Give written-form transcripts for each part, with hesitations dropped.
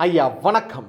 അയ്യ വണക്കം.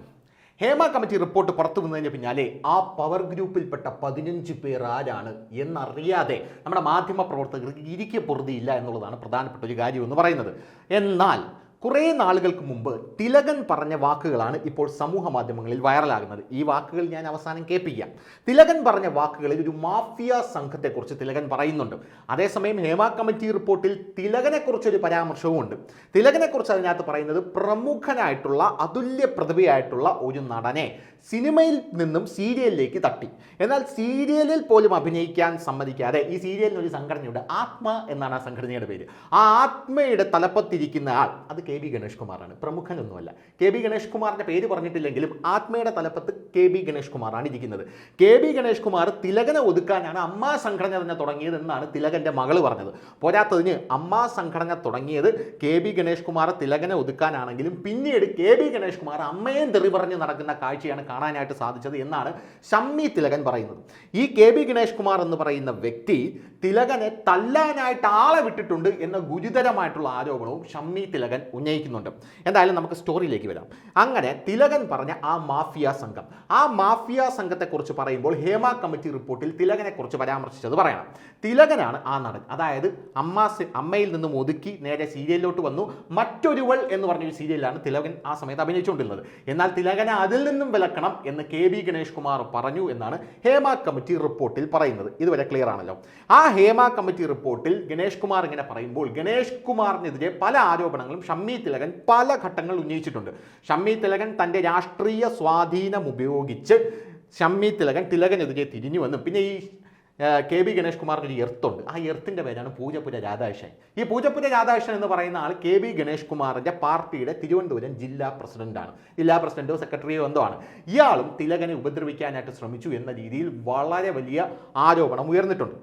Hema committee report പുറത്തു വന്നതിന് പിന്നാലെ ആ പവർ ഗ്രൂപ്പിൽപ്പെട്ട 15 പേർ ആരാണ് എന്നറിയാതെ നമ്മുടെ മാധ്യമ പ്രവർത്തകർക്ക് ഇരിക്കെ പൊറുതിയില്ല എന്നുള്ളതാണ് പ്രധാനപ്പെട്ട ഒരു കാര്യം എന്ന് പറയുന്നത്. എന്നാൽ കുറേ നാളുകൾക്ക് മുമ്പ് തിലകൻ പറഞ്ഞ വാക്കുകളാണ് ഇപ്പോൾ സമൂഹ മാധ്യമങ്ങളിൽ വൈറലാകുന്നത്. ഈ വാക്കുകൾ ഞാൻ അവസാനം കേൾപ്പിക്കാം. തിലകൻ പറഞ്ഞ വാക്കുകളിൽ ഒരു മാഫിയ സംഘത്തെക്കുറിച്ച് തിലകൻ പറയുന്നുണ്ട്. അതേസമയം ഹേമ കമ്മിറ്റി റിപ്പോർട്ടിൽ തിലകനെക്കുറിച്ചൊരു പരാമർശവും ഉണ്ട്. തിലകനെക്കുറിച്ച് അതിനകത്ത് പറയുന്നത് പ്രമുഖനായിട്ടുള്ള അതുല്യ പ്രതിഭയായിട്ടുള്ള ഒരു നടനെ സിനിമയിൽ നിന്നും സീരിയലിലേക്ക് തട്ടി. എന്നാൽ സീരിയലിൽ പോലും അഭിനയിക്കാൻ സമ്മതിക്കാതെ ഈ സീരിയലിന് ഒരു സംഘടനയുണ്ട്, ആത്മ എന്നാണ് ആ സംഘടനയുടെ പേര്. ആ ആത്മയുടെ തലപ്പത്തിരിക്കുന്ന ആൾ അത് കെ ബി ഗണേഷ് കുമാറാണ്, പ്രമുഖനൊന്നുമല്ല. കെ ബി ഗണേഷ് കുമാറിന്റെ പേര് പറഞ്ഞിട്ടില്ലെങ്കിലും ആത്മയുടെ തലപ്പത്ത് കെ ബി ഗണേഷ് കുമാറാണ് ഇരിക്കുന്നത്. കെ ബി ഗണേഷ് കുമാർ തിലകനെ ഒതുക്കാനാണ് അമ്മ സംഘടന തന്നെ തുടങ്ങിയത് എന്നാണ് തിലകന്റെ മകള് പറഞ്ഞത്. പോരാത്തതിന് അമ്മ സംഘടന തുടങ്ങിയത് കെ ബി ഗണേഷ് കുമാർ തിലകനെ ഒതുക്കാനാണെങ്കിലും പിന്നീട് കെ ബി ഗണേഷ് കുമാർ അമ്മയും തെറി പറഞ്ഞ് നടക്കുന്ന കാഴ്ചയാണ് കാണാനായിട്ട് സാധിച്ചത് എന്നാണ് ഷമ്മി തിലകൻ പറയുന്നത്. ഈ കെ ബി ഗണേഷ് കുമാർ എന്ന് പറയുന്ന വ്യക്തി തിലകനെ തല്ലാനായിട്ട് ആളെ വിട്ടിട്ടുണ്ട് എന്ന ഗുരുതരമായിട്ടുള്ള ആരോപണവും ഷമ്മി തിലകൻ ഉന്നയിക്കുന്നുണ്ട്. എന്തായാലും നമുക്ക് സ്റ്റോറിയിലേക്ക് വരാം. അങ്ങനെ തിലകൻ പറഞ്ഞ ആ മാഫിയ സംഘത്തെക്കുറിച്ച് പറയുമ്പോൾ ഹേമ കമ്മിറ്റി റിപ്പോർട്ടിൽ തിലകനെ കുറിച്ച് പരാമർശിച്ചത് പറയണം. തിലകനാണ് ആ നടൻ. അതായത് അമ്മയിൽ നിന്നും ഒതുക്കി നേരെ സീരിയലിലോട്ട് വന്നു. മറ്റൊരുവൾ എന്ന് പറഞ്ഞൊരു സീരിയലിലാണ് തിലകൻ ആ സമയത്ത് അഭിനയിച്ചുകൊണ്ടിരുന്നത്. എന്നാൽ തിലകനെ അതിൽ നിന്നും വിലക്കണം എന്ന് കെ ബി ഗണേഷ് കുമാർ പറഞ്ഞു എന്നാണ് ഹേമ കമ്മിറ്റി റിപ്പോർട്ടിൽ പറയുന്നത്. ഇതുവരെ ക്ലിയർ ആണല്ലോ. ആ ഹേമ കമ്മിറ്റി റിപ്പോർട്ടിൽ ഗണേഷ് കുമാർ ഇങ്ങനെ പറയുമ്പോൾ ഗണേഷ് കുമാറിനെതിരെ പല ആരോപണങ്ങളും ഷമ്മി തിലകൻ പല ഘട്ടങ്ങൾ ഉന്നയിച്ചിട്ടുണ്ട്. ഷമ്മി തിലകൻ തൻ്റെ രാഷ്ട്രീയ സ്വാധീനം ഉപയോഗിച്ച് ഷമ്മി തിലകനെതിരെ തിരിഞ്ഞു വന്നു. പിന്നെ ഈ കെ ബി ഗണേഷ് കുമാറിന് ഒരു എർത്തുണ്ട്. ആ എർത്തിൻ്റെ പേരാണ് പൂജപ്പുര രാധാകൃഷ്ണൻ. ഈ പൂജപ്പുര രാധാകൃഷ്ണൻ എന്ന് പറയുന്ന ആൾ കെ ബി ഗണേഷ് കുമാറിൻ്റെ പാർട്ടിയുടെ തിരുവനന്തപുരം ജില്ലാ പ്രസിഡന്റോ സെക്രട്ടറിയോ എന്തോ ആണ്. ഇയാളും തിലകനെ ഉപദ്രവിക്കാനായിട്ട് ശ്രമിച്ചു എന്ന രീതിയിൽ വളരെ വലിയ ആരോപണം ഉയർന്നിട്ടുണ്ട്.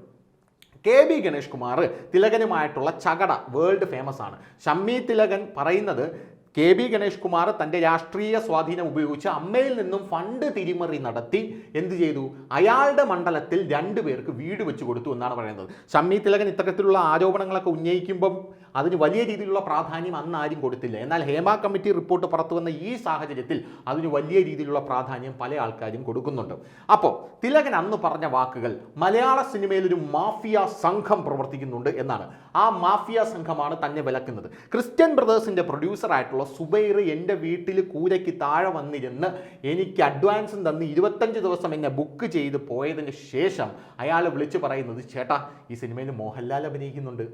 കെ ബി ഗണേഷ് കുമാർ തിലകനുമായിട്ടുള്ള ചകട വേൾഡ് ഫേമസ് ആണ്. ഷമ്മി തിലകൻ പറയുന്നത് കെ ബി ഗണേഷ് കുമാർ തൻ്റെ രാഷ്ട്രീയ സ്വാധീനം ഉപയോഗിച്ച് അമ്മയിൽ നിന്നും ഫണ്ട് തിരിമറി നടത്തി എന്ത് ചെയ്തു, അയാളുടെ മണ്ഡലത്തിൽ 2 പേർക്ക് വീട് വെച്ച് കൊടുത്തു എന്നാണ് പറയുന്നത്. ഷമ്മി തിലകൻ ഇത്തരത്തിലുള്ള ആരോപണങ്ങളൊക്കെ ഉന്നയിക്കുമ്പം അതിന് വലിയ രീതിയിലുള്ള പ്രാധാന്യം അന്ന് ആരും കൊടുത്തില്ല. എന്നാൽ ഹേമ കമ്മിറ്റി റിപ്പോർട്ട് പുറത്തു വന്ന ഈ സാഹചര്യത്തിൽ അതിന് വലിയ രീതിയിലുള്ള പ്രാധാന്യം പല ആൾക്കാരും കൊടുക്കുന്നുണ്ട്. അപ്പോൾ തിലകൻ അന്ന് പറഞ്ഞ വാക്കുകൾ മലയാള സിനിമയിൽ ഒരു മാഫിയ സംഘം പ്രവർത്തിക്കുന്നുണ്ട് എന്നാണ്. ആ മാഫിയ സംഘമാണ് തന്നെ വിലക്കുന്നത്. ക്രിസ്ത്യൻ ബ്രദേഴ്സിൻ്റെ പ്രൊഡ്യൂസറായിട്ടുള്ള സുബൈർ എൻ്റെ വീട്ടിൽ കൂരയ്ക്ക് താഴെ വന്നിരുന്ന് എനിക്ക് അഡ്വാൻസും തന്ന് 25 ദിവസം എന്നെ ബുക്ക് ചെയ്ത് പോയതിന് ശേഷം അയാൾ വിളിച്ച് പറയുന്നത്, ചേട്ടാ ഈ സിനിമയിൽ മോഹൻലാൽ അഭിനയിക്കുന്നുണ്ട്,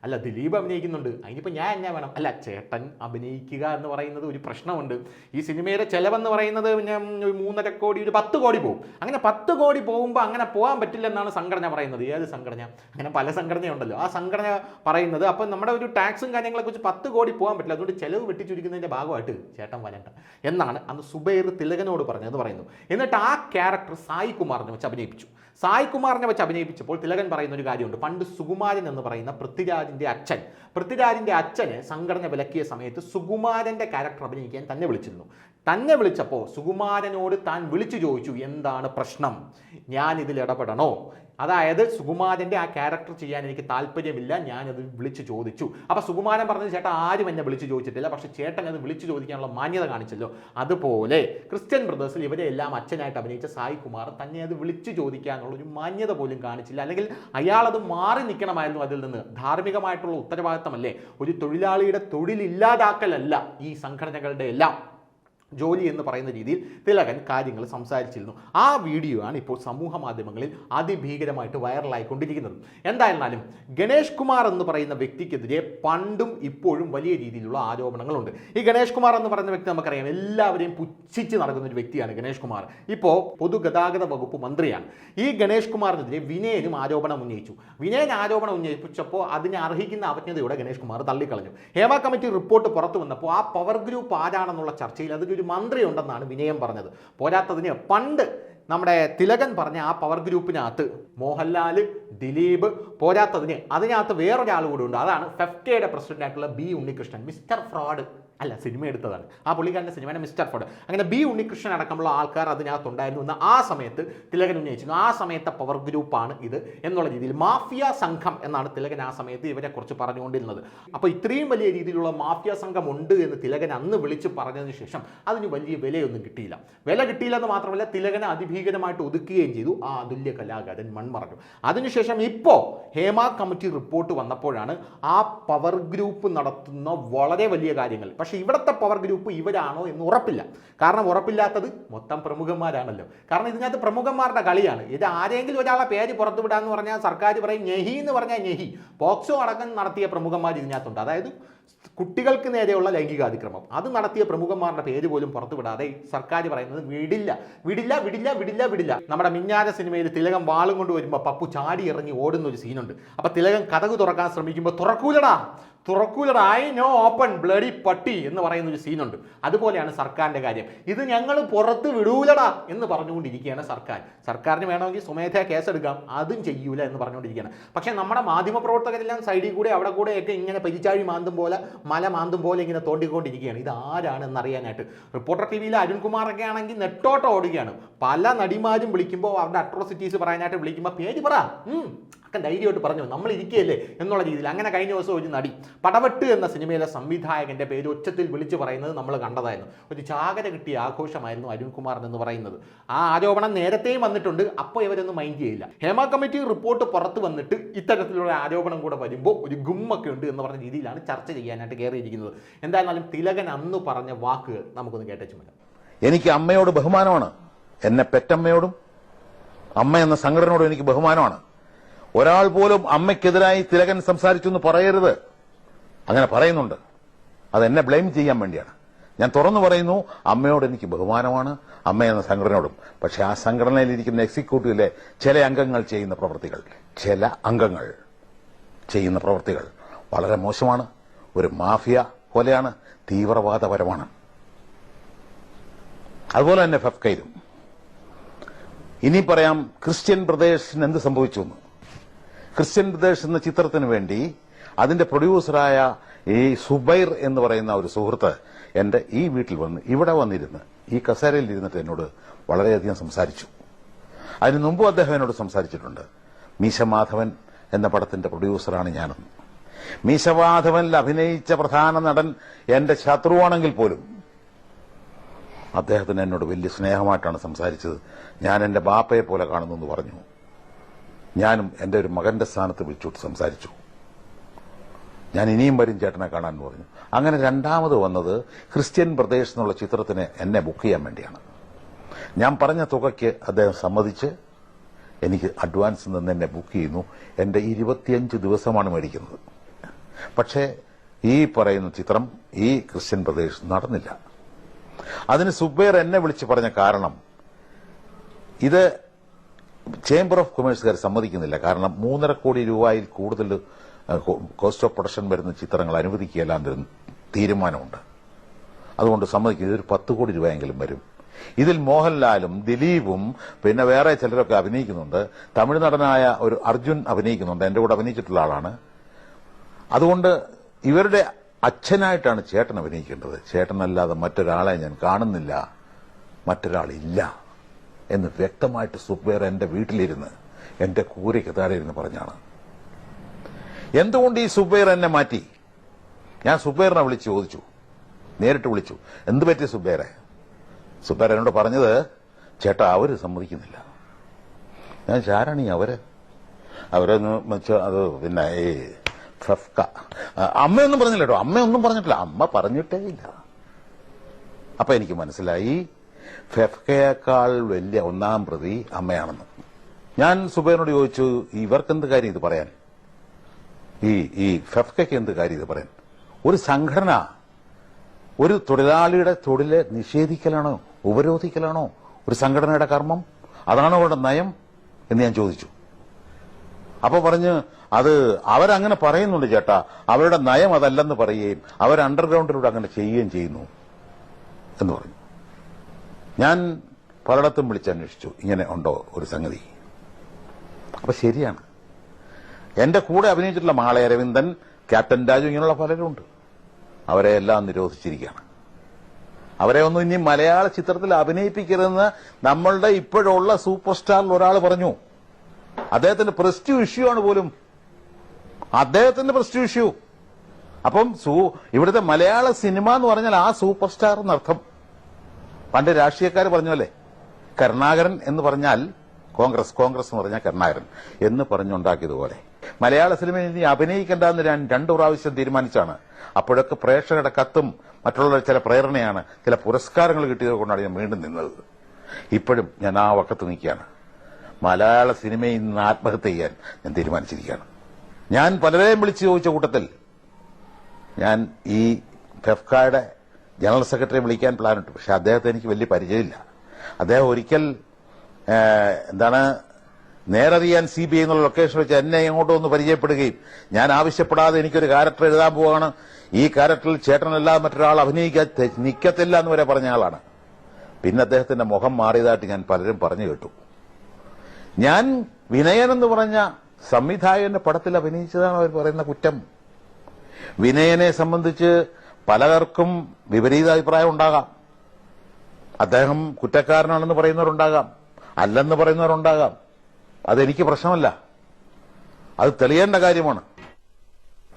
അല്ല ദിലീപ് അഭിനയിക്കുന്നുണ്ട്, അതിനിപ്പോൾ ഞാൻ എന്നാ വേണം, അല്ല ചേട്ടൻ അഭിനയിക്കുക എന്ന് പറയുന്നത് ഒരു പ്രശ്നമുണ്ട്. ഈ സിനിമയുടെ ചിലവെന്ന് പറയുന്നത് പിന്നെ 3.5 കോടി, ഒരു 10 കോടി പോകും. അങ്ങനെ 10 കോടി പോകുമ്പോൾ അങ്ങനെ പോകാൻ പറ്റില്ലെന്നാണ് സംഘടന പറയുന്നത്. ഏത് സംഘടന? അങ്ങനെ പല സംഘടനയുണ്ടല്ലോ. ആ സംഘടന പറയുന്നത് അപ്പം നമ്മുടെ ഒരു ടാക്സും കാര്യങ്ങളെ കുറിച്ച് 10 കോടി പോകാൻ പറ്റില്ല, അതുകൊണ്ട് ചിലവ് വെട്ടിച്ചുരിക്കുന്നതിൻ്റെ ഭാഗമായിട്ട് ചേട്ടൻ വരണ്ട എന്നാണ് അന്ന് സുബൈർ തിലകനോട് പറഞ്ഞത് പറയുന്നു. എന്നിട്ട് ആ ക്യാരക്ടർ സായി കുമാറിനെ വെച്ച് അഭിനയിപ്പിച്ചു. സായി കുമാറിനെ വെച്ച് അഭിനയിപ്പിച്ചപ്പോൾ തിലകൻ പറയുന്ന ഒരു കാര്യമുണ്ട്. പണ്ട് സുകുമാരൻ എന്ന് പറയുന്ന പൃഥ്വിരാജിൻ്റെ അച്ഛന് സംഘടന വിലക്കിയ സമയത്ത് സുകുമാരൻ്റെ ക്യാരക്ടർ അഭിനയിക്കാൻ തന്നെ വിളിച്ചിരുന്നു. തന്നെ വിളിച്ചപ്പോൾ സുകുമാരനോട് താൻ വിളിച്ചു ചോദിച്ചു, എന്താണ് പ്രശ്നം, ഞാൻ ഇതിൽ ഇടപെടണോ? അതായത് സുകുമാരൻ്റെ ആ ക്യാരക്ടർ ചെയ്യാൻ എനിക്ക് താല്പര്യമില്ല, ഞാനത് വിളിച്ചു ചോദിച്ചു. അപ്പോൾ സുകുമാരൻ പറഞ്ഞത്, ചേട്ടാ ആരും എന്നെ വിളിച്ചു ചോദിച്ചിട്ടില്ല, പക്ഷേ ചേട്ടൻ അത് വിളിച്ചു ചോദിക്കാനുള്ള മാന്യത കാണിച്ചല്ലോ. അതുപോലെ ക്രിസ്ത്യൻ ബ്രദേഴ്സിൽ ഇവരെ എല്ലാം അച്ഛനായിട്ട് അഭിനയിച്ച സായി കുമാർ തന്നെ അത് വിളിച്ചു ചോദിക്കാനുള്ള ഒരു മാന്യത പോലും കാണിച്ചില്ല. അല്ലെങ്കിൽ അയാളത് മാറി നിൽക്കണമായിരുന്നു അതിൽ നിന്ന്. ധാർമ്മികമായിട്ടുള്ള ഉത്തരവാദിത്തമല്ലേ? ഒരു തൊഴിലാളിയുടെ തൊഴിലില്ലാതാക്കലല്ല ഈ സംഘടനകളുടെ എല്ലാം ജോലി എന്ന് പറയുന്ന രീതിയിൽ തിലകൻ കാര്യങ്ങൾ സംസാരിച്ചിരുന്നു. ആ വീഡിയോ ആണ് ഇപ്പോൾ സമൂഹ മാധ്യമങ്ങളിൽ അതിഭീകരമായിട്ട് വൈറലായിക്കൊണ്ടിരിക്കുന്നത്. എന്തായിരുന്നാലും ഗണേഷ് കുമാർ എന്ന് പറയുന്ന വ്യക്തിക്കെതിരെ പണ്ടും ഇപ്പോഴും വലിയ രീതിയിലുള്ള ആരോപണങ്ങളുണ്ട്. ഈ ഗണേഷ് കുമാർ എന്ന് പറയുന്ന വ്യക്തി നമുക്കറിയാം, എല്ലാവരെയും പുച്ഛിച്ച് നടക്കുന്ന ഒരു വ്യക്തിയാണ് ഗണേഷ് കുമാർ. ഇപ്പോൾ പൊതുഗതാഗത വകുപ്പ് മന്ത്രിയാണ്. ഈ ഗണേഷ് കുമാറിനെതിരെ വിനയനും ആരോപണം ഉന്നയിച്ചു. വിനയൻ ആരോപണം ഉന്നയിപ്പിച്ചപ്പോൾ അതിനെ അർഹിക്കുന്ന അവജ്ഞതയോടെ ഗണേഷ് കുമാർ തള്ളിക്കളഞ്ഞു. ഹേമ കമ്മിറ്റി റിപ്പോർട്ട് പുറത്തു വന്നപ്പോൾ ആ പവർ ഗ്രൂപ്പ് ആരാണെന്നുള്ള ചർച്ചയിൽ അതിൽ ഒരു മന്ത്രി ഉണ്ടെന്നാണ് വിനയം പറഞ്ഞത്. പോരാത്തതിന് പണ്ട് നമ്മുടെ തിലകൻ പറഞ്ഞ ആ പവർ ഗ്രൂപ്പിനകത്ത് മോഹൻലാൽ, ദിലീപ്, പോരാത്തതിന് അതിനകത്ത് വേറൊരാൾ കൂടെ ഉണ്ട്. അതാണ് ഫെഫ്റ്റയുടെ പ്രസിഡന്റായിട്ടുള്ള ബി ഉണ്ണികൃഷ്ണൻ, മിസ്റ്റർ ഫ്രോഡ് അല്ല, സിനിമ എടുത്തതാണ്. ആ പുള്ളിക്കാരൻ്റെ സിനിമയാണ് മിസ്റ്റർ ഫോർഡ്. അങ്ങനെ ബി ഉണ്ണികൃഷ്ണൻ അടക്കമുള്ള ആൾക്കാർ അതിനകത്തുണ്ടായിരുന്നു എന്ന് ആ സമയത്ത് തിലകൻ ഉന്നയിച്ചിരുന്നു. ആ സമയത്തെ പവർ ഗ്രൂപ്പാണ് ഇത് എന്നുള്ള രീതിയിൽ മാഫിയ സംഘം എന്നാണ് തിലകൻ ആ സമയത്ത് ഇവരെ കുറിച്ച് പറഞ്ഞുകൊണ്ടിരുന്നത്. അപ്പോൾ ഇത്രയും വലിയ രീതിയിലുള്ള മാഫിയ സംഘം ഉണ്ട് എന്ന് തിലകൻ അന്ന് വിളിച്ച് പറഞ്ഞതിന് ശേഷം അതിന് വലിയ വിലയൊന്നും കിട്ടിയില്ല. വില കിട്ടിയില്ലെന്ന് മാത്രമല്ല, തിലകനെ അതിഭീകരമായിട്ട് ഒതുക്കുകയും ചെയ്തു ആ അതുല്യ കലാകാരൻ മൺമറഞ്ഞു. അതിനുശേഷം ഇപ്പോൾ ഹേമ കമ്മിറ്റി റിപ്പോർട്ട് വന്നപ്പോഴാണ് ആ പവർ ഗ്രൂപ്പ് നടത്തുന്ന വളരെ വലിയ കാര്യങ്ങൾ. പക്ഷേ ഇവിടുത്തെ പവർ ഗ്രൂപ്പ് ഇവരാണോ എന്ന് ഉറപ്പില്ല. കാരണം ഉറപ്പില്ലാത്തത് മൊത്തം പ്രമുഖന്മാരാണല്ലോ. കാരണം ഇതിനകത്ത് പ്രമുഖന്മാരുടെ കളിയാണ്. ഇത് ആരെങ്കിലും ഒരാളെ പേര് പുറത്തു വിടാന്ന് പറഞ്ഞാൽ സർക്കാർ പറയും നെഹി എന്ന് പറഞ്ഞാൽ നെഹി. പോക്സോ അടക്കം നടത്തിയ പ്രമുഖന്മാർ ഇതിനകത്തുണ്ട്. അതായത് കുട്ടികൾക്ക് നേരെയുള്ള ലൈംഗികാതിക്രമം അത് നടത്തിയ പ്രമുഖന്മാരുടെ പേര് പോലും പുറത്തുവിടാതെ സർക്കാർ പറയുന്നത് വിടില്ല വിടില്ല വിടില്ല വിടില്ല വിടില്ല. നമ്മുടെ മിഞ്ഞാര സിനിമയിൽ തിലകൻ വാളും കൊണ്ട് വരുമ്പോൾ പപ്പു ചാടി ഇറങ്ങി ഓടുന്ന ഒരു സീനുണ്ട്. അപ്പോൾ തിലകൻ കതക് തുറക്കാൻ ശ്രമിക്കുമ്പോൾ തുറക്കൂലടാ ഐ നോ ഓപ്പൺ ബ്ലഡി പട്ടി എന്ന് പറയുന്ന ഒരു സീനുണ്ട്. അതുപോലെയാണ് സർക്കാരിൻ്റെ കാര്യം. ഇത് ഞങ്ങൾ പുറത്ത് വിടൂലടാ എന്ന് പറഞ്ഞുകൊണ്ടിരിക്കുകയാണ് സർക്കാർ. സർക്കാരിന് വേണമെങ്കിൽ സ്വമേധയാ കേസെടുക്കാം, അതും ചെയ്യൂല എന്ന് പറഞ്ഞുകൊണ്ടിരിക്കുകയാണ്. പക്ഷേ നമ്മുടെ മാധ്യമപ്രവർത്തകരെല്ലാം സൈഡിൽ കൂടെ അവിടെ കൂടെയൊക്കെ ഇങ്ങനെ പെരിച്ചാഴി മാന്തും പോലെ മല മാന്തും പോലെ ഇങ്ങനെ തോണ്ടിക്കൊണ്ടിരിക്കുകയാണ്. ഇത് ആരാണെന്ന് അറിയാനായിട്ട്. റിപ്പോർട്ടർ ടി വിയിലെ അരുൺകുമാറൊക്കെ ആണെങ്കിൽ നെട്ടോട്ടം ഓടുകയാണ്. പല നടിമാരും വിളിക്കുമ്പോൾ അവരുടെ അട്രോസിറ്റീസ് പറയാനായിട്ട് വിളിക്കുമ്പോൾ പേര് പറ ഒക്കെ ധൈര്യമായിട്ട് പറഞ്ഞു നമ്മൾ ഇരിക്കുകയല്ലേ എന്നുള്ള രീതിയിൽ. അങ്ങനെ കഴിഞ്ഞ ദിവസം ഒരു നടി പടവെട്ട് എന്ന സിനിമയിലെ സംവിധായകൻ്റെ പേര് ഒച്ചത്തിൽ വിളിച്ചു പറയുന്നത് നമ്മൾ കണ്ടതായിരുന്നു. ഒരു ചാകര കിട്ടിയ ആഘോഷമായിരുന്നു അരുൺകുമാർ എന്ന് പറയുന്നത്. ആ ആരോപണം നേരത്തെയും വന്നിട്ടുണ്ട്. അപ്പോൾ ഇവരൊന്നും മൈൻഡ് ചെയ്യില്ല. ഹേമ കമ്മിറ്റി റിപ്പോർട്ട് പുറത്ത് വന്നിട്ട് ഇത്തരത്തിലുള്ള ആരോപണം കൂടെ വരുമ്പോൾ ഒരു ഗുമ്മൊക്കെ ഉണ്ട് എന്ന് പറഞ്ഞ രീതിയിലാണ് ചർച്ച ചെയ്യാനായിട്ട് കയറിയിരിക്കുന്നത്. എന്തായാലും തിലകൻ അന്ന് പറഞ്ഞ വാക്കുകൾ നമുക്കൊന്ന് കേട്ടുമല്ല. എനിക്ക് അമ്മയോട് ബഹുമാനമാണ്. എന്നെ പെറ്റമ്മയോടും അമ്മ എന്ന സംഘടനയോടും എനിക്ക് ബഹുമാനമാണ്. ഒരാൾ പോലും അമ്മയ്ക്കെതിരായി തിലകൻ സംസാരിച്ചു എന്ന് പറയരുത്. അങ്ങനെ പറയുന്നുണ്ട്. അതെന്നെ ബ്ലെയിം ചെയ്യാൻ വേണ്ടിയാണ്. ഞാൻ തുറന്നു പറയുന്നു, അമ്മയോട് എനിക്ക് ബഹുമാനമാണ്, അമ്മ എന്ന സംഘടനയോടും. പക്ഷെ ആ സംഘടനയിലിരിക്കുന്ന എക്സിക്യൂട്ടീവിലെ ചില അംഗങ്ങൾ ചെയ്യുന്ന പ്രവൃത്തികൾ വളരെ മോശമാണ്. ഒരു മാഫിയ പോലെയാണ്, തീവ്രവാദപരമാണ്. അതുപോലെ തന്നെ ഫെഫ്കയിലും. ഇനി പറയാം ക്രിസ്ത്യൻ ബ്രദേഴ്സിന് എന്ത് സംഭവിച്ചു എന്ന്. ക്രിസ്ത്യൻ ബ്രദേഴ്സ് എന്ന ചിത്രത്തിന് വേണ്ടി അതിന്റെ പ്രൊഡ്യൂസറായ ഈ സുബൈർ എന്ന് പറയുന്ന ഒരു സുഹൃത്ത് എന്റെ ഈ വീട്ടിൽ വന്ന് ഇവിടെ വന്നിരുന്ന് ഈ കസേരയിൽ ഇരുന്നിട്ട് എന്നോട് വളരെയധികം സംസാരിച്ചു. അതിനു മുമ്പ് അദ്ദേഹം എന്നോട് സംസാരിച്ചിട്ടുണ്ട്. മീശമാധവൻ എന്ന പടത്തിന്റെ പ്രൊഡ്യൂസറാണ് ഞാനെന്ന്. മീശമാധവനിൽ അഭിനയിച്ച പ്രധാന നടൻ എന്റെ ശത്രുവാണെങ്കിൽ പോലും അദ്ദേഹത്തിന് എന്നോട് വലിയ സ്നേഹമായിട്ടാണ് സംസാരിച്ചത്. ഞാൻ എന്റെ ബാപ്പയെ പോലെ കാണുന്നു എന്ന് പറഞ്ഞു. ഞാനും എന്റെ ഒരു മകന്റെ സ്ഥാനത്ത് വിളിച്ചോട്ട് സംസാരിച്ചു. ഞാൻ ഇനിയും വരും ചേട്ടനെ കാണാൻ പറഞ്ഞു. അങ്ങനെ രണ്ടാമത് വന്നത് ക്രിസ്ത്യൻ ബ്രദേഴ്സ് എന്നുള്ള ചിത്രത്തിന് എന്നെ ബുക്ക് ചെയ്യാൻ വേണ്ടിയാണ്. ഞാൻ പറഞ്ഞ തുകയ്ക്ക് അദ്ദേഹം സമ്മതിച്ച് എനിക്ക് അഡ്വാൻസ് നിന്ന് എന്നെ ബുക്ക് ചെയ്യുന്നു. എന്റെ 25 ദിവസമാണ് മേടിക്കുന്നത്. പക്ഷേ ഈ പറയുന്ന ചിത്രം ഈ ക്രിസ്ത്യൻ ബ്രദേഴ്സ് നടന്നില്ല. അതിന് സുബൈർ എന്നെ വിളിച്ച് പറഞ്ഞ കാരണം ഇത് ചേംബർ ഓഫ് കൊമേഴ്സുകാർ സമ്മതിക്കുന്നില്ല. കാരണം 3.5 കോടി രൂപയിൽ കൂടുതൽ കോസ്റ്റ് ഓഫ് പ്രൊഡക്ഷൻ വരുന്ന ചിത്രങ്ങൾ അനുവദിക്കുകയല്ല എന്നൊരു തീരുമാനമുണ്ട്. അതുകൊണ്ട് സമ്മതിക്കും. ഇതൊരു 10 കോടി രൂപയെങ്കിലും വരും. ഇതിൽ മോഹൻലാലും ദിലീപും പിന്നെ വേറെ ചിലരൊക്കെ അഭിനയിക്കുന്നുണ്ട്. തമിഴ് നടനായ ഒരു അർജുൻ അഭിനയിക്കുന്നുണ്ട്. എന്റെ കൂടെ അഭിനയിച്ചിട്ടുള്ള ആളാണ്. അതുകൊണ്ട് ഇവരുടെ അച്ഛനായിട്ടാണ് ചേട്ടൻ അഭിനയിക്കേണ്ടത്. ചേട്ടനല്ലാതെ മറ്റൊരാളെ ഞാൻ കാണുന്നില്ല, മറ്റൊരാളില്ല എന്ന് വ്യക്തമായിട്ട് സുബൈർ എന്റെ വീട്ടിലിരുന്ന് എന്റെ കൂരയ്ക്ക് താഴെ ഇരുന്ന് പറഞ്ഞാണ്. എന്തുകൊണ്ട് ഈ സുബൈർ എന്നെ മാറ്റി? ഞാൻ സുബൈറിനെ വിളിച്ച് ചോദിച്ചു, നേരിട്ട് വിളിച്ചു, എന്ത് പറ്റി സുബൈറെ? സുബൈർ എന്നോട് പറഞ്ഞത്, ചേട്ടാ അവര് സമ്മതിക്കുന്നില്ല. ഞാൻ ആരാണീ അവരെന്ന് വെച്ചാൽ അത് പിന്നെ ഈ ഫെഫ്ക. അമ്മയൊന്നും പറഞ്ഞില്ല കേട്ടോ, അമ്മയൊന്നും പറഞ്ഞിട്ടില്ല, അമ്മ പറഞ്ഞിട്ടേ ഇല്ല. അപ്പൊ എനിക്ക് മനസ്സിലായി ഫെഫ്കയേക്കാൾ വലിയ ഒന്നാം പ്രതി അമ്മയാണെന്ന്. ഞാൻ സുബൈറിനോട് ചോദിച്ചു, ഇവർക്കെന്ത് കാര്യം ഇത് പറയാൻ? ഈ ഫെഫ്കയ്ക്ക് എന്ത് കാര്യം ഇത് പറയാൻ? ഒരു സംഘടന ഒരു തൊഴിലാളിയുടെ തൊഴിലെ നിഷേധിക്കലാണോ ഉപരോധിക്കലാണോ ഒരു സംഘടനയുടെ കർമ്മം? അതാണോ അവരുടെ നയം എന്ന് ഞാൻ ചോദിച്ചു. അപ്പൊ പറഞ്ഞ് അത് അവരങ്ങനെ പറയുന്നുണ്ട് ചേട്ടാ, അവരുടെ നയം അതല്ലെന്ന് പറയുകയും അവർ അണ്ടർഗ്രൗണ്ടിലൂടെ അങ്ങനെ ചെയ്യുകയും ചെയ്യുന്നു എന്ന് പറഞ്ഞു. ഞാൻ പലയിടത്തും വിളിച്ചന്വേഷിച്ചു, ഇങ്ങനെ ഉണ്ടോ ഒരു സംഗതി. അപ്പൊ ശരിയാണ്. എന്റെ കൂടെ അഭിനയിച്ചിട്ടുള്ള മാളയ അരവിന്ദൻ, ക്യാപ്റ്റൻ രാജു, ഇങ്ങനെയുള്ള പലരുണ്ട്. അവരെ എല്ലാം നിരോധിച്ചിരിക്കുകയാണ്. അവരെ ഒന്നും ഇനി മലയാള ചിത്രത്തിൽ അഭിനയിപ്പിക്കരുതെന്ന് നമ്മളുടെ ഇപ്പോഴുള്ള സൂപ്പർ സ്റ്റാറിൽ ഒരാൾ പറഞ്ഞു. അദ്ദേഹത്തിന്റെ പ്രസ്റ്റീജ് ഇഷ്യൂ ആണ് പോലും, അദ്ദേഹത്തിന്റെ പ്രസ്റ്റീജ് ഇഷ്യൂ. അപ്പം ഇവിടുത്തെ മലയാള സിനിമ എന്ന് പറഞ്ഞാൽ ആ സൂപ്പർ സ്റ്റാർ എന്നർത്ഥം. പണ്ട് രാഷ്ട്രീയക്കാർ പറഞ്ഞല്ലേ, കരുണാകരൻ എന്ന് പറഞ്ഞാൽ കോൺഗ്രസ്, കോൺഗ്രസ് എന്ന് പറഞ്ഞാൽ കരുണാകരൻ എന്ന് പറഞ്ഞുണ്ടാക്കിയതുപോലെ മലയാള സിനിമയിൽ ഇനി അഭിനയിക്കേണ്ടെന്ന് ഞാൻ 2 പ്രാവശ്യം തീരുമാനിച്ചാണ്. അപ്പോഴൊക്കെ പ്രേക്ഷകരുടെ കത്തും മറ്റുള്ള ചില പ്രേരണയാണ്, ചില പുരസ്കാരങ്ങൾ കിട്ടിയത് കൊണ്ടാണ് ഞാൻ വീണ്ടും നിന്നത്. ഇപ്പോഴും ഞാൻ ആ വക്കത്ത് നിൽക്കുകയാണ്. മലയാള സിനിമയിൽ നിന്ന് ആത്മഹത്യ ചെയ്യാൻ ഞാൻ തീരുമാനിച്ചിരിക്കുകയാണ്. ഞാൻ പലരെയും വിളിച്ചു ചോദിച്ച കൂട്ടത്തിൽ ഞാൻ ഈ ഫെഫ്കയുടെ ജനറൽ സെക്രട്ടറിയെ വിളിക്കാൻ പ്ലാനിട്ടു. പക്ഷെ അദ്ദേഹത്തെ എനിക്ക് വലിയ പരിചയമില്ല. അദ്ദേഹം ഒരിക്കൽ നേരറിയാൻ CBI എന്നുള്ള ലൊക്കേഷൻ വെച്ച് എന്നെ ഇങ്ങോട്ട് ഒന്ന് പരിചയപ്പെടുകയും ഞാൻ ആവശ്യപ്പെടാതെ എനിക്കൊരു ക്യാരക്ടർ എഴുതാൻ പോവാണ്, ഈ ക്യാരക്ടറിൽ ചേട്ടനല്ലാതെ മറ്റൊരാൾ അഭിനയിക്കാൻ നിൽക്കത്തില്ല എന്ന് വരെ പറഞ്ഞ ആളാണ്. പിന്നെ അദ്ദേഹത്തിന്റെ മുഖം മാറിയതായിട്ട് ഞാൻ പലരും പറഞ്ഞു കേട്ടു. ഞാൻ വിനയൻ എന്ന് പറഞ്ഞ സംവിധായകന്റെ പടത്തിൽ അഭിനയിച്ചതാണ് അവർ പറയുന്ന കുറ്റം. വിനയനെ സംബന്ധിച്ച് പലർക്കും വിപരീത അഭിപ്രായം ഉണ്ടാകാം. അദ്ദേഹം കുറ്റക്കാരനാണെന്ന് പറയുന്നവരുണ്ടാകാം, അല്ലെന്ന് പറയുന്നവരുണ്ടാകാം. അതെനിക്ക് പ്രശ്നമല്ല, അത് തെളിയേണ്ട കാര്യമാണ്.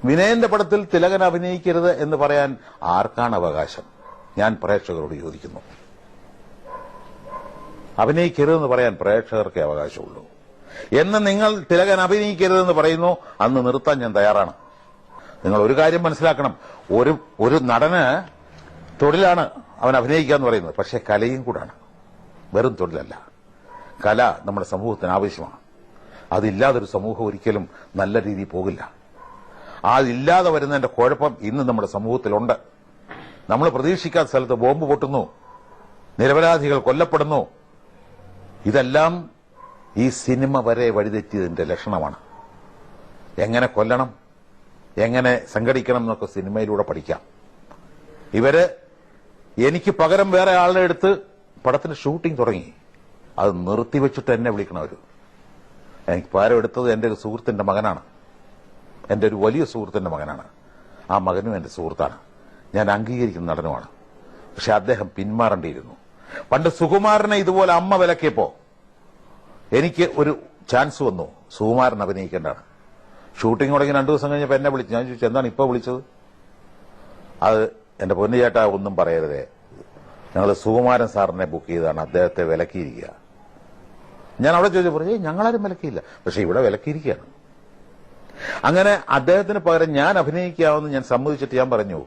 വിനയന്റെ പടത്തിൽ തിലകൻ അഭിനയിക്കരുത് എന്ന് പറയാൻ ആർക്കാണ് അവകാശം? ഞാൻ പ്രേക്ഷകരോട് ചോദിക്കുന്നു. അഭിനയിക്കരുതെന്ന് പറയാൻ പ്രേക്ഷകർക്കേ അവകാശമുള്ളൂ. എന്ന് നിങ്ങൾ തിലകൻ അഭിനയിക്കരുതെന്ന് പറയുന്നു, അന്ന് നിർത്താൻ ഞാൻ തയ്യാറാണ്. നിങ്ങൾ ഒരു കാര്യം മനസ്സിലാക്കണം, ഒരു നടന് തൊഴിലാണ് അവൻ അഭിനയിക്കുക എന്ന് പറയുന്നത്, പക്ഷെ കലയും കൂടാണ്, വെറും തൊഴിലല്ല. കല നമ്മുടെ സമൂഹത്തിന് ആവശ്യമാണ്. അതില്ലാതൊരു സമൂഹം ഒരിക്കലും നല്ല രീതിയിൽ പോകില്ല. അതില്ലാതെ വരുന്നതിന്റെ കുഴപ്പം ഇന്ന് നമ്മുടെ സമൂഹത്തിലുണ്ട്. നമ്മൾ പ്രതീക്ഷിക്കാത്ത സ്ഥലത്ത് ബോംബ് പൊട്ടുന്നു, നിരപരാധികൾ കൊല്ലപ്പെടുന്നു. ഇതെല്ലാം ഈ സിനിമ വരെ വഴിതെറ്റിയതിന്റെ ലക്ഷണമാണ്. എങ്ങനെ കൊല്ലണം, എങ്ങനെ സംഘടിക്കണം എന്നൊക്കെ സിനിമയിലൂടെ പഠിക്കാം. ഇവര് എനിക്ക് പകരം വേറെ ആളുടെ അടുത്ത് പടത്തിന്റെ ഷൂട്ടിംഗ് തുടങ്ങി. അത് നിർത്തിവെച്ചിട്ട് എന്നെ വിളിക്കണവര്. എനിക്ക് പകരം എടുത്തത് എന്റെ ഒരു സുഹൃത്തിന്റെ മകനാണ്, എന്റെ ഒരു വലിയ സുഹൃത്തിന്റെ മകനാണ്. ആ മകനും എന്റെ സുഹൃത്താണ്, ഞാൻ അംഗീകരിക്കുന്ന നടനുമാണ്. പക്ഷെ അദ്ദേഹം പിന്മാറേണ്ടിയിരുന്നു. പണ്ട് സുകുമാരനെ ഇതുപോലെ അമ്മ വിലക്കിയപ്പോ എനിക്ക് ഒരു ചാൻസ് വന്നു, സുകുമാരൻ അഭിനയിക്കേണ്ടതാണ്. ഷൂട്ടിംഗ് തുടങ്ങി 2 ദിവസം കഴിഞ്ഞപ്പോൾ എന്നെ വിളിച്ചു. ഞാൻ ചോദിച്ചു, എന്താണ് ഇപ്പൊ വിളിച്ചത്? അത് എന്റെ പൊന്നു ചേട്ടാ ഒന്നും പറയരുതേ, ഞങ്ങൾ സുകുമാരൻ സാറിനെ ബുക്ക് ചെയ്താണ്, അദ്ദേഹത്തെ വിലക്കിയിരിക്കുക. ഞാൻ അവിടെ ചോദിച്ചു പറഞ്ഞു, ഞങ്ങളാരും വിലക്കിയില്ല, പക്ഷെ ഇവിടെ വിലക്കിയിരിക്കുകയാണ്. അങ്ങനെ അദ്ദേഹത്തിന് പകരം ഞാൻ അഭിനയിക്കാമെന്ന് ഞാൻ സമ്മതിച്ചിട്ട് ഞാൻ പറഞ്ഞു,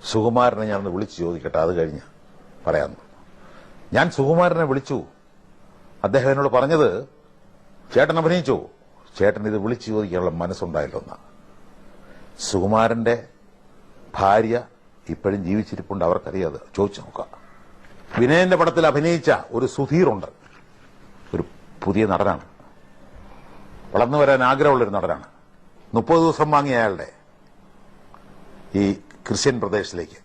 സുകുമാരനെ ഞാനൊന്ന് വിളിച്ചു ചോദിക്കട്ടെ, അത് കഴിഞ്ഞ് പറയാമെന്ന്. ഞാൻ സുകുമാരനെ വിളിച്ചു. അദ്ദേഹം എന്നോട് പറഞ്ഞത്, ചേട്ടൻ അഭിനയിച്ചു, ചേട്ടൻ ഇത് വിളിച്ചു ചോദിക്കാനുള്ള മനസ്സുണ്ടായല്ലോ എന്നാ. സുകുമാരന്റെ ഭാര്യ ഇപ്പോഴും ജീവിച്ചിരിപ്പുണ്ട്, അവർക്കറിയാതെ ചോദിച്ചു നോക്കാം. വിനയന്റെ പടത്തിൽ അഭിനയിച്ച ഒരു സുധീറുണ്ട്, ഒരു പുതിയ നടനാണ്, വളർന്നു വരാൻ ആഗ്രഹമുള്ളൊരു നടനാണ്. 30 ദിവസം വാങ്ങിയ അയാളുടെ ഈ ക്രിസ്ത്യൻ പ്രദേശത്തിലേക്ക്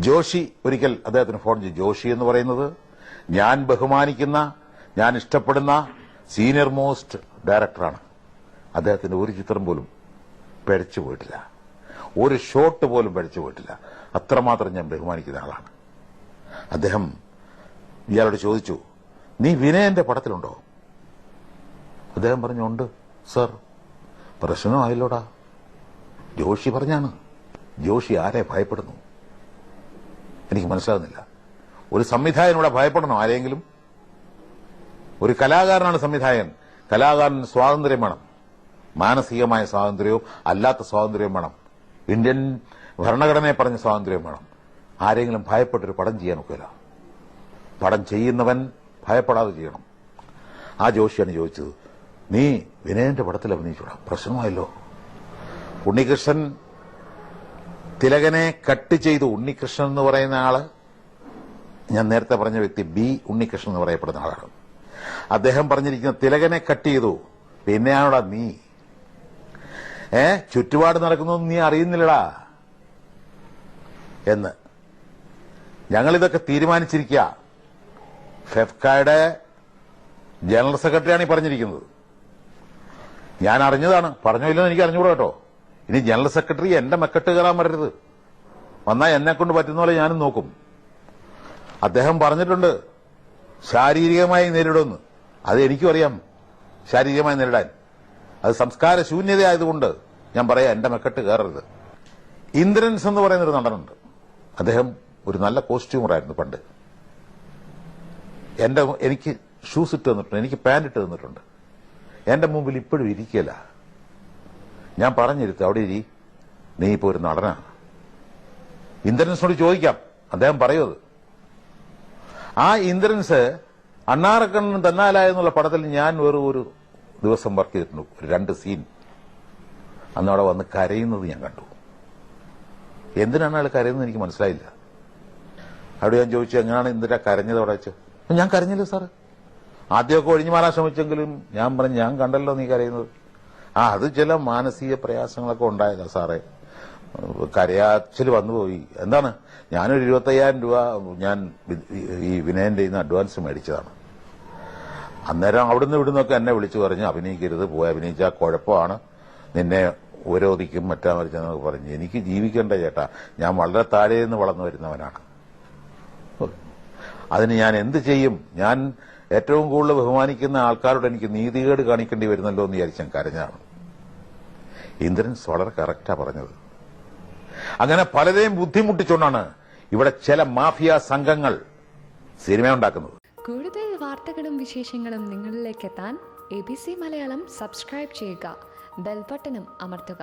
ജോഷി ഒരിക്കൽ അദ്ദേഹത്തിന് ഫോൺ ചെയ്തു. ജോഷി എന്ന് പറയുന്നത് ഞാൻ ബഹുമാനിക്കുന്ന, ഞാൻ ഇഷ്ടപ്പെടുന്ന സീനിയർ മോസ്റ്റ് ഡയറക്ടറാണ്. അദ്ദേഹത്തിന്റെ ഒരു ചിത്രം പോലും പിഴച്ചു പോയിട്ടില്ല, ഒരു ഷോട്ട് പോലും പിഴച്ചു പോയിട്ടില്ല. അത്രമാത്രം ഞാൻ ബഹുമാനിക്കുന്ന ആളാണ്. അദ്ദേഹം ഇയാളോട് ചോദിച്ചു, നീ വിനയന്റെ പടത്തിലുണ്ടോ? അദ്ദേഹം പറഞ്ഞു, ഉണ്ട് സർ. പ്രശ്നമായില്ലോടാ. ജോഷി പറഞ്ഞാണ്. ജോഷി ആരെ ഭയപ്പെടുന്നു? എനിക്ക് മനസ്സിലാകുന്നില്ല. ഒരു സംവിധായകനോടെ ഭയപ്പെടണോ ആരെങ്കിലും? ഒരു കലാകാരനാണ് സംവിധായകൻ. കലാകാരന് സ്വാതന്ത്ര്യം വേണം, മാനസികമായ സ്വാതന്ത്ര്യവും അല്ലാത്ത സ്വാതന്ത്ര്യവും വേണം. ഇന്ത്യൻ ഭരണഘടനയെ പറഞ്ഞ സ്വാതന്ത്ര്യം വേണം. ആരെങ്കിലും ഭയപ്പെട്ടൊരു പടം ചെയ്യാൻ ഒക്കില്ല. പടം ചെയ്യുന്നവൻ ഭയപ്പെടാതെ ചെയ്യണം. ആ ജോഷിയാണ് ചോദിച്ചത്, നീ വിനയന്റെ പടത്തിൽ അഭിനയിച്ചൂടാ? പ്രശ്നമായല്ലോ. ഉണ്ണികൃഷ്ണൻ തിലകനെ കട്ട് ചെയ്തു. ഉണ്ണികൃഷ്ണൻ എന്ന് പറയുന്ന ആള്, ഞാൻ നേരത്തെ പറഞ്ഞ വ്യക്തി ബി ഉണ്ണികൃഷ്ണൻ എന്ന് പറയപ്പെടുന്ന ആളാണ്. അദ്ദേഹം പറഞ്ഞിരിക്കുന്ന തിലകനെ കട്ട് ചെയ്തു, പിന്നെയാണോടാ നീ ചുറ്റുപാട് നടക്കുന്നൊന്നും നീ അറിയുന്നില്ലടാ എന്ന്. ഞങ്ങളിതൊക്കെ തീരുമാനിച്ചിരിക്കുക. ഫെഫ്കയുടെ ജനറൽ സെക്രട്ടറിയാണ് ഈ പറഞ്ഞിരിക്കുന്നത്. ഞാൻ അറിഞ്ഞതാണ്, പറഞ്ഞോ ഇല്ലെന്ന് എനിക്ക് അറിഞ്ഞുകൂടാ കേട്ടോ. ഇനി ജനറൽ സെക്രട്ടറി എന്റെ മെക്കെട്ട് കയറാൻ വരരുത്. വന്നാൽ എന്നെ കൊണ്ട് പറ്റുന്ന പോലെ ഞാനും നോക്കും. അദ്ദേഹം പറഞ്ഞിട്ടുണ്ട് ശാരീരികമായി നേരിടുമെന്ന്. അത് എനിക്കും അറിയാം, ശാരീരികമായി നേരിടാൻ. അത് സംസ്കാര ശൂന്യതയായതുകൊണ്ട് ഞാൻ പറയാം, എന്റെ മെക്കെട്ട് കയറരുത്. ഇന്ദ്രൻസ് എന്ന് പറയുന്നൊരു നടനുണ്ട്. അദ്ദേഹം ഒരു നല്ല കോസ്റ്റ്യൂമറായിരുന്നു പണ്ട്. എനിക്ക് ഷൂസ് ഇട്ട് തന്നിട്ടുണ്ട്, എനിക്ക് പാന്റ് ഇട്ട് തന്നിട്ടുണ്ട്. എന്റെ മുമ്പിൽ ഇപ്പോഴും ഇരിക്കില്ല. ഞാൻ പറഞ്ഞിരുത്ത്, അവിടെ ഇരി, നീ ഇപ്പോ ഒരു നടനാണ്. ഇന്ദ്രൻസിനോട് ചോദിക്കാം, അദ്ദേഹം പറയുന്നത്. ആ ഇന്ദ്രൻസ് അണ്ണാറക്കണ്ണൻ തന്നാലായ എന്നുള്ള പടത്തിൽ ഞാൻ ഒരു ദിവസം വർക്ക് ചെയ്തിട്ടുണ്ട്, ഒരു 2 സീൻ. അന്ന് അവിടെ വന്ന് കരയുന്നത് ഞാൻ കണ്ടു. എന്തിനാണ് അയാൾ കരയുന്നത് എനിക്ക് മനസ്സിലായില്ല. അവിടെ ഞാൻ ചോദിച്ചു, എങ്ങനെയാണ് ഇന്ദിര കരഞ്ഞത് അവിടെ വെച്ച്? ഞാൻ കരഞ്ഞില്ല സാറ്. ആദ്യമൊക്കെ ഒഴിഞ്ഞു മാറാൻ ശ്രമിച്ചെങ്കിലും ഞാൻ പറഞ്ഞു, ഞാൻ കണ്ടല്ലോ നീ കരയുന്നത്. അത് ചില മാനസിക പ്രയാസങ്ങളൊക്കെ ഉണ്ടായതാ സാറേ, കരയാച്ചിൽ വന്നുപോയി. എന്താണ്, ഞാനൊരു 25,000 രൂപ ഞാൻ ഈ വിനയന്റെ ഇന്ന് അഡ്വാൻസ് മേടിച്ചതാണ്. അന്നേരം അവിടുന്ന് ഇവിടുന്നൊക്കെ എന്നെ വിളിച്ചു പറഞ്ഞു, അഭിനയിക്കരുത്, പോയി അഭിനയിച്ചാൽ കുഴപ്പമാണ്, നിന്നെ ഉപരോധിക്കും, മറ്റാ മരിച്ചെന്നൊക്കെ പറഞ്ഞു. എനിക്ക് ജീവിക്കണ്ട ചേട്ടാ, ഞാൻ വളരെ താഴെ നിന്ന് വളർന്നു വരുന്നവനാണ്. അതിന് ഞാൻ എന്ത് ചെയ്യും? ഞാൻ ഏറ്റവും കൂടുതൽ ബഹുമാനിക്കുന്ന ആൾക്കാരോട് എനിക്ക് നീതികേട് കാണിക്കേണ്ടി വരുന്നല്ലോ എന്ന് വിചാരിച്ച് ഞാൻ കരഞ്ഞാണ്. ഇന്ദ്രൻസ് വളരെ കറക്റ്റാ പറഞ്ഞത്. അങ്ങനെ പലരെയും ബുദ്ധിമുട്ടിച്ചുകൊണ്ടാണ് ഇവിടെ ചില മാഫിയ സംഘങ്ങൾ സിനിമ ഉണ്ടാക്കുന്നത്. കൂടുതൽ വാർത്തകളും വിശേഷങ്ങളും നിങ്ങളിലേക്ക് എത്താൻ ABC മലയാളം സബ്സ്ക്രൈബ് ചെയ്യുക, ബെൽ ബട്ടണും അമർത്തുക.